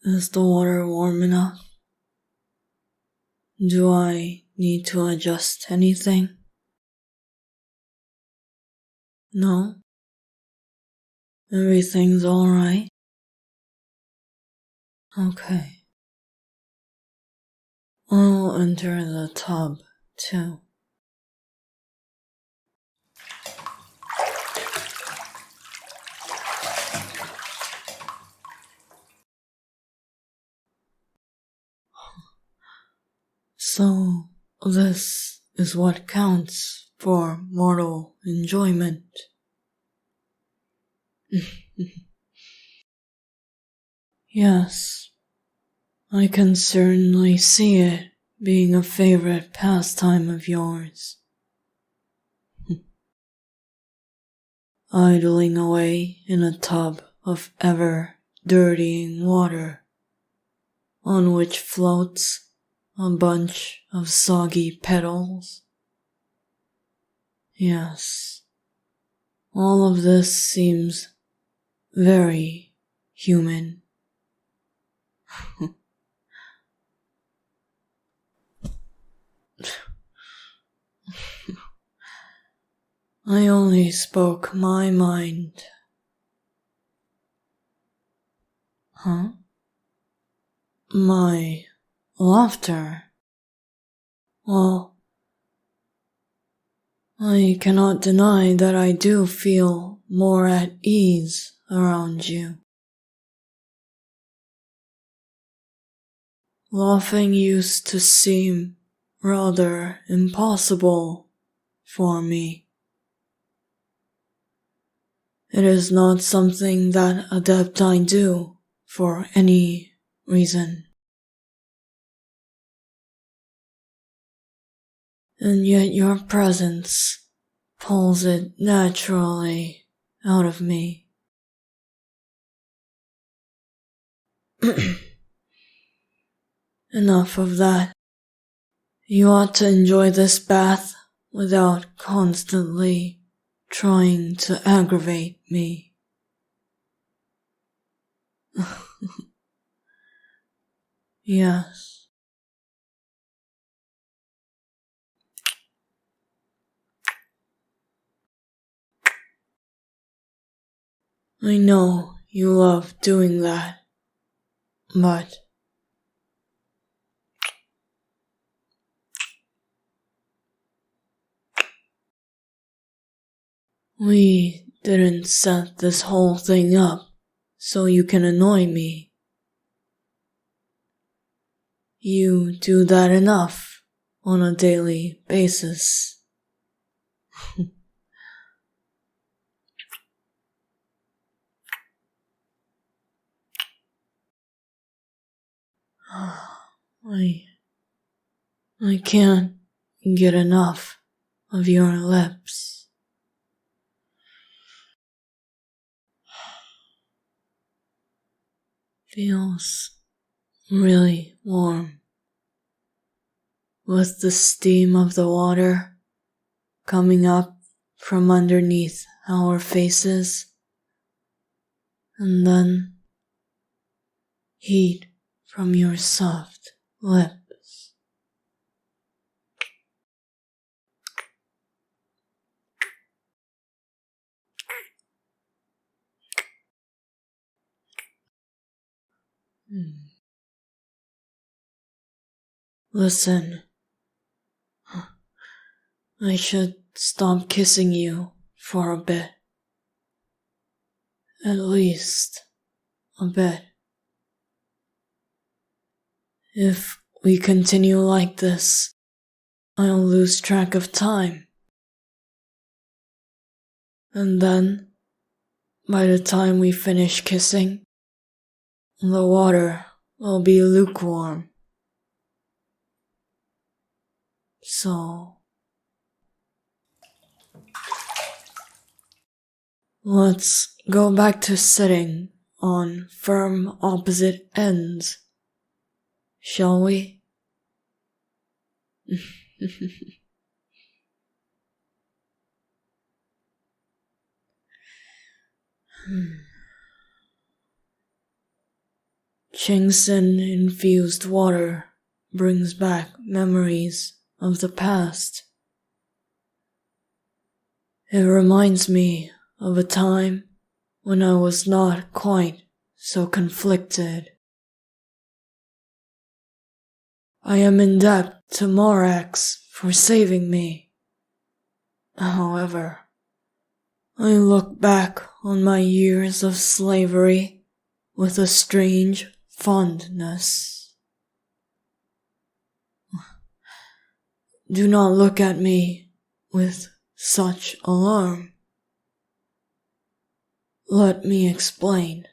Is the water warm enough? Do I need to adjust anything? No? Everything's alright? Okay. I'll enter the tub, too. So, this is what counts for mortal enjoyment. Yes, I can certainly see it being a favorite pastime of yours. Idling away in a tub of ever-dirtying water, on which floats a bunch of soggy petals. Yes, all of this seems very human. I only spoke my mind. Huh? My laughter? Well, I cannot deny that I do feel more at ease around you. Laughing used to seem rather impossible for me. It is not something that Adepti do for any reason. And yet your presence pulls it naturally out of me. Enough of that. You ought to enjoy this bath without constantly trying to aggravate me. Yes. I know you love doing that, but we didn't set this whole thing up so you can annoy me. You do that enough on a daily basis. I can't get enough of your lips. Feels really warm. With the steam of the water coming up from underneath our faces, and then heat from your soft lips. Listen, I should stop kissing you for a bit. At least a bit. If we continue like this, I'll lose track of time. And then, by the time we finish kissing, the water will be lukewarm. So, let's go back to sitting on firm opposite ends, shall we? Shinsen-infused water brings back memories of the past. It reminds me of a time when I was not quite so conflicted. I am in debt to Morax for saving me. However, I look back on my years of slavery with a strange fondness. Do not look at me with such alarm. Let me explain.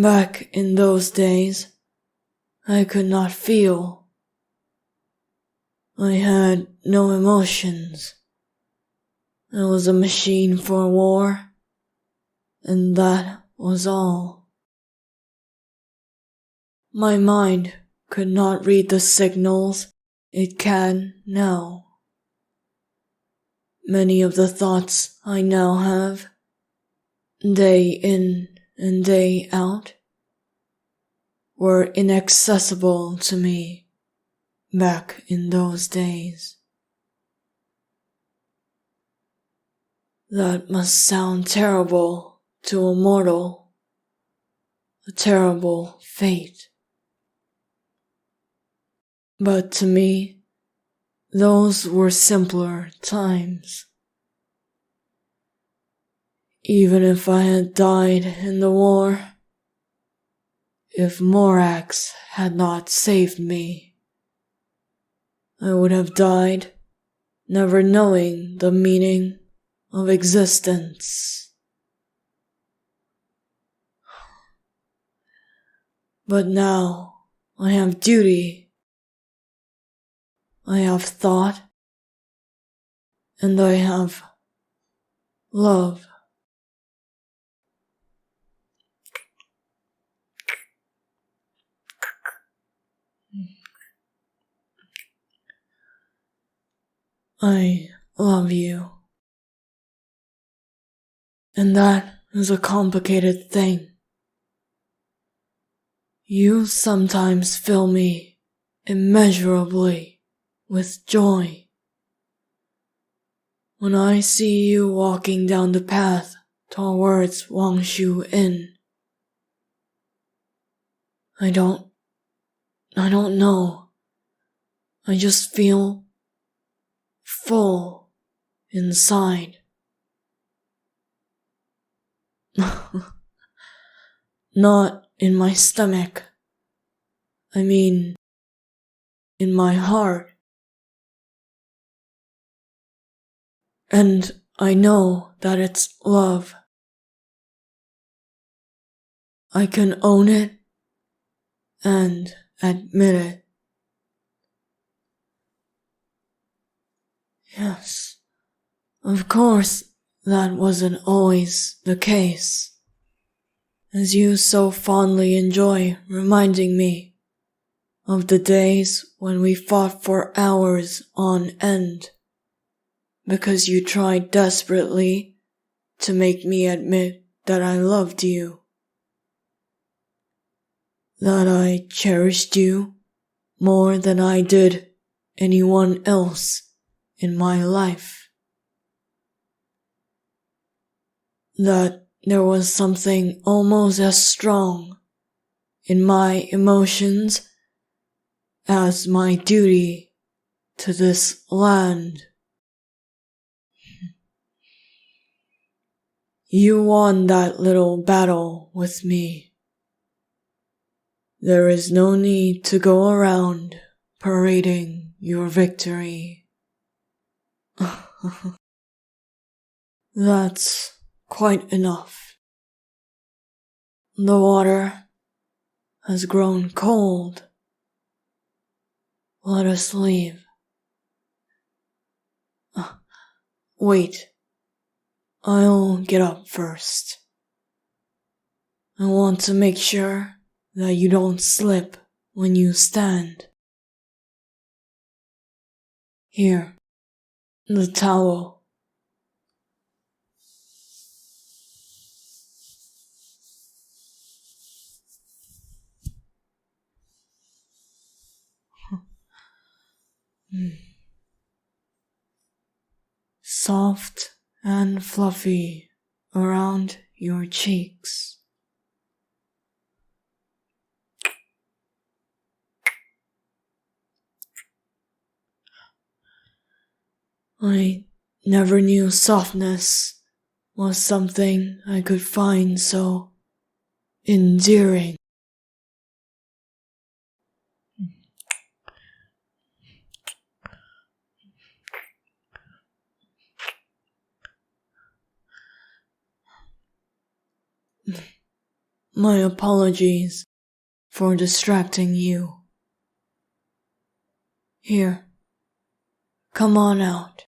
Back in those days, I could not feel. I had no emotions. I was a machine for war, and that was all. My mind could not read the signals it can now. Many of the thoughts I now have, day in and day out, were inaccessible to me back in those days. That must sound terrible to a mortal, a terrible fate. But to me, those were simpler times. Even if I had died in the war, if Morax had not saved me, I would have died never knowing the meaning of existence. But now I have duty, I have thought, and I have love. I love you. And that is a complicated thing. You sometimes fill me immeasurably with joy. When I see you walking down the path towards Wangshu Inn, I don't know. I just feel full inside. Not in my stomach. I mean, in my heart. And I know that it's love. I can own it and admit it. Yes, of course, that wasn't always the case. As you so fondly enjoy reminding me of the days when we fought for hours on end, because you tried desperately to make me admit that I loved you, that I cherished you more than I did anyone else in my life, that there was something almost as strong in my emotions as my duty to this land. You won that little battle with me. There is no need to go around parading your victory. That's quite enough. The water has grown cold. Let us leave. Wait. I'll get up first. I want to make sure that you don't slip when you stand. Here, the towel. soft and fluffy around your cheeks. I never knew softness was something I could find so endearing. My apologies for distracting you. Here, come on out.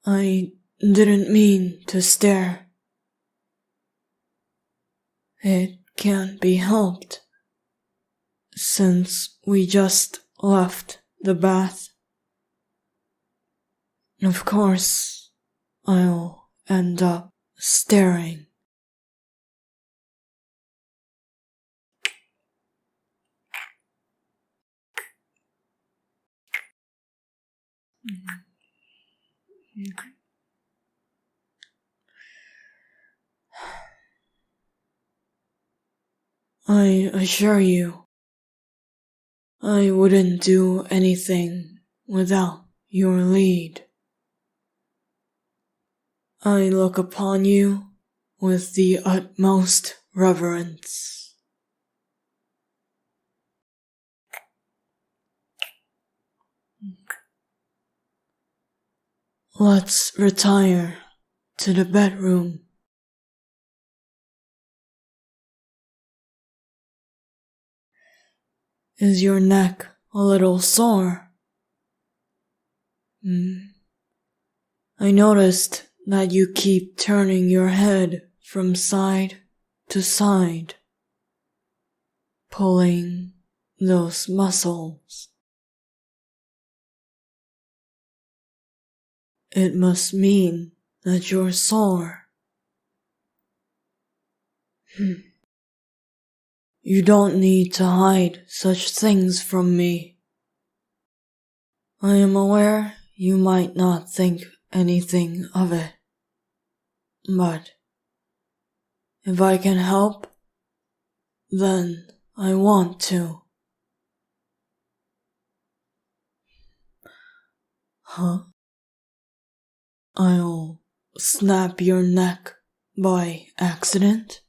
I didn't mean to stare. It can't be helped, since we just left the bath. Of course, I'll end up staring. I assure you, I wouldn't do anything without your lead. I look upon you with the utmost reverence. Let's retire to the bedroom. Is your neck a little sore? I noticed that you keep turning your head from side to side, pulling those muscles. It must mean that you're sore. You don't need to hide such things from me. I am aware you might not think anything of it, but if I can help, then I want to. Huh? I'll snap your neck by accident?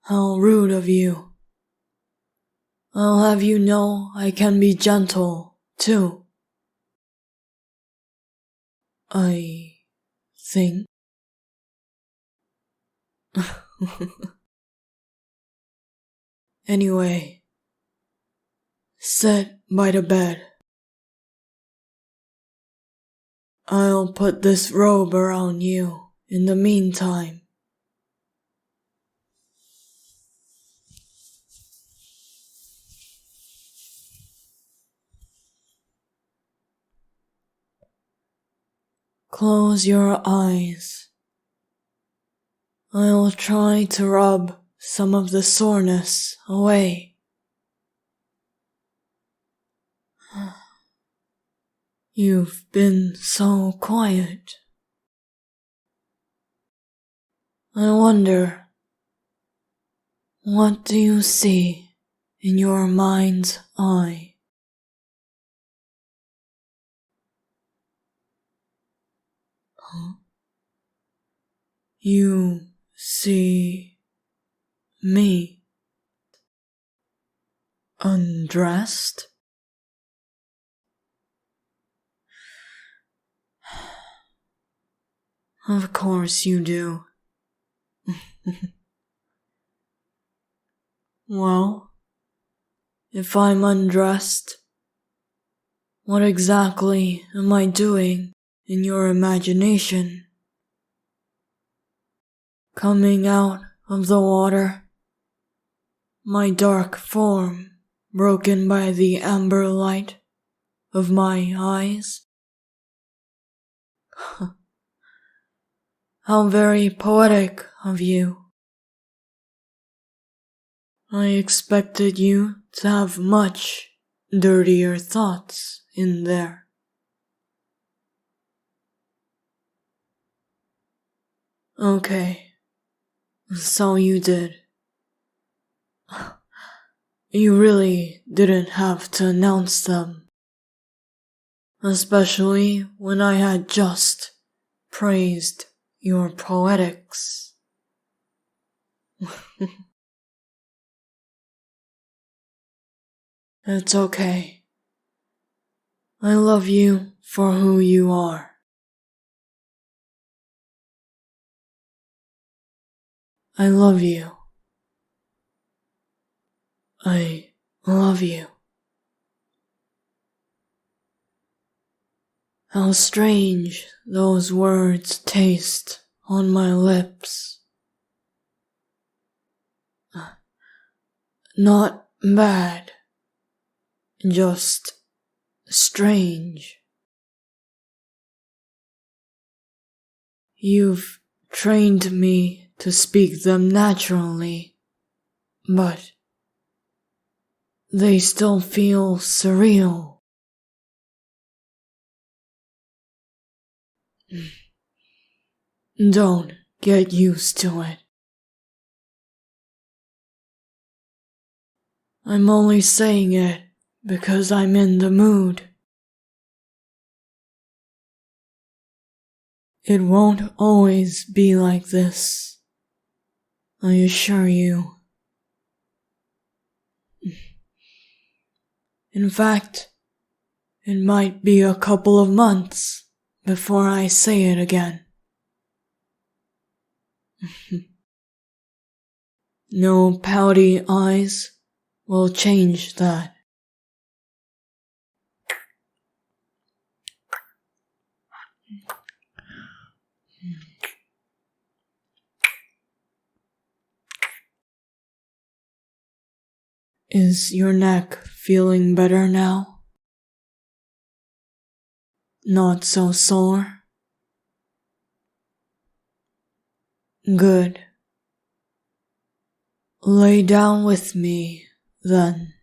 How rude of you. I'll have you know I can be gentle, too. I think. Anyway, sit by the bed. I'll put this robe around you in the meantime. Close your eyes. I'll try to rub some of the soreness away. You've been so quiet. I wonder, what do you see in your mind's eye? Huh? You see me undressed? Of course you do. Well, if I'm undressed, what exactly am I doing in your imagination? Coming out of the water, my dark form broken by the amber light of my eyes? How very poetic of you. I expected you to have much dirtier thoughts in there. Okay, so you did. You really didn't have to announce them. Especially when I had just praised your poetics. It's okay. I love you for who you are. I love you. I love you. How strange those words taste on my lips. Not bad, just strange. You've trained me to speak them naturally, but they still feel surreal. Don't get used to it. I'm only saying it because I'm in the mood. It won't always be like this, I assure you. In fact, it might be a couple of months before I say it again. No pouty eyes will change that. Is your neck feeling better now? Not so sore? Good. Lay down with me, then.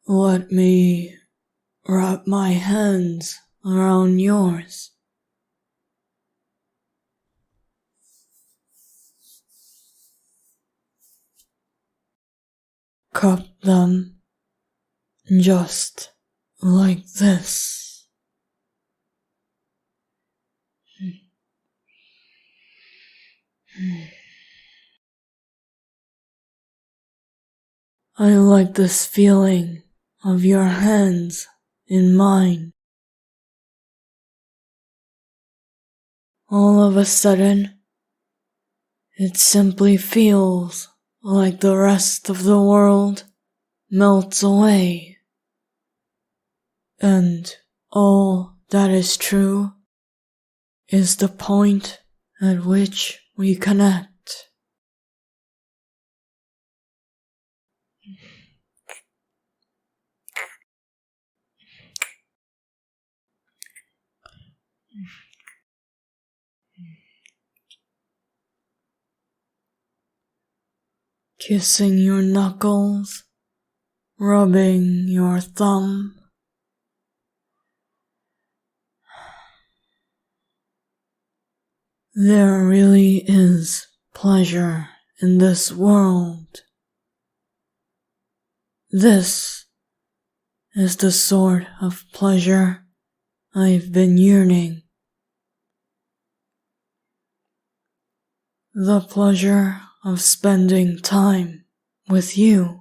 Let me wrap my hands around yours. Cup them just like this. I like this feeling of your hands in mine. All of a sudden, it simply feels like the rest of the world melts away. And all that is true is the point at which we connect. Kissing your knuckles, rubbing your thumb. There really is pleasure in this world. This is the sort of pleasure I've been yearning. The pleasure of spending time with you.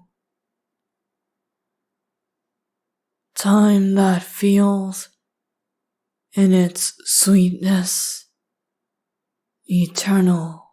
Time that feels, in its sweetness, eternal.